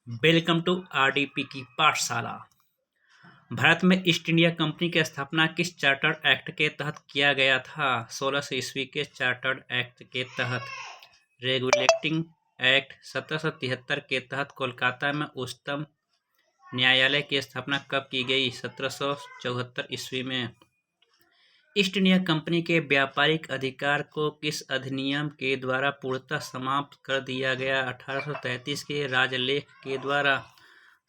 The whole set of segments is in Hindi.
वेलकम टू आरडीपी की पाठशाला। भारत में ईस्ट इंडिया कंपनी की स्थापना किस चार्टर्ड एक्ट के तहत किया गया था? 1600 ईस्वी के चार्टर्ड एक्ट के तहत। रेगुलेटिंग एक्ट 1773 के तहत कोलकाता में उच्चतम न्यायालय की स्थापना कब की गई? 1774 ईस्वी में। ईस्ट इंडिया कंपनी के व्यापारिक अधिकार को किस अधिनियम के द्वारा पूर्णतः समाप्त कर दिया गया? 1833 के राजलेख के द्वारा।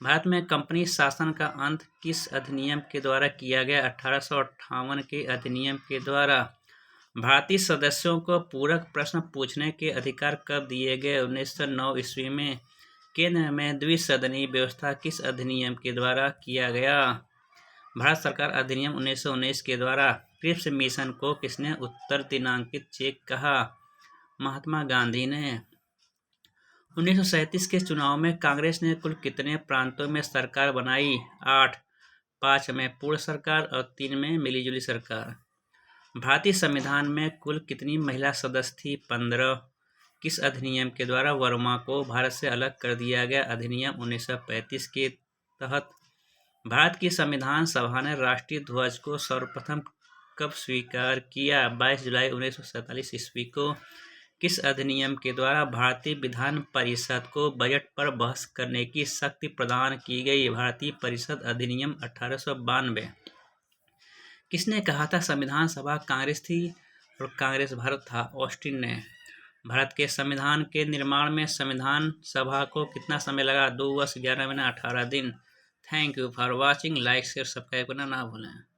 भारत में कंपनी शासन का अंत किस अधिनियम के द्वारा किया गया? 1858 के अधिनियम के द्वारा। भारतीय सदस्यों को पूरक प्रश्न पूछने के अधिकार कब दिए गए? 1909 ईस्वी में। केंद्र में द्विसदनीय व्यवस्था किस अधिनियम के द्वारा किया गया? भारत सरकार अधिनियम 1919 के द्वारा। क्रिप्स मिशन को किसने उत्तर दिनांकित चेक कहा? महात्मा गांधी ने। 1937 के चुनाव में कांग्रेस ने कुल कितने प्रांतों में सरकार बनाई? 8। 5 में पूर्ण सरकार और 3 में मिलीजुली सरकार। भारतीय संविधान में कुल कितनी महिला सदस्य थी? 15। किस अधिनियम के द्वारा वर्मा को भारत से अलग कर दिया गया? अधिनियम 1935 के तहत। भारत की संविधान सभा ने राष्ट्रीय ध्वज को सर्वप्रथम कब स्वीकार किया? 22 जुलाई 1947 ईस्वी को। किस अधिनियम के द्वारा भारतीय विधान परिषद को बजट पर बहस करने की शक्ति प्रदान की गई? भारतीय परिषद अधिनियम 1892। किसने कहा था संविधान सभा कांग्रेस थी और कांग्रेस भारत था? ऑस्टिन ने। भारत के संविधान के निर्माण में संविधान सभा को कितना समय लगा? 2 वर्ष 11 महीने 18 दिन। Thank you for watching. Like share subscribe करना ना भूलें।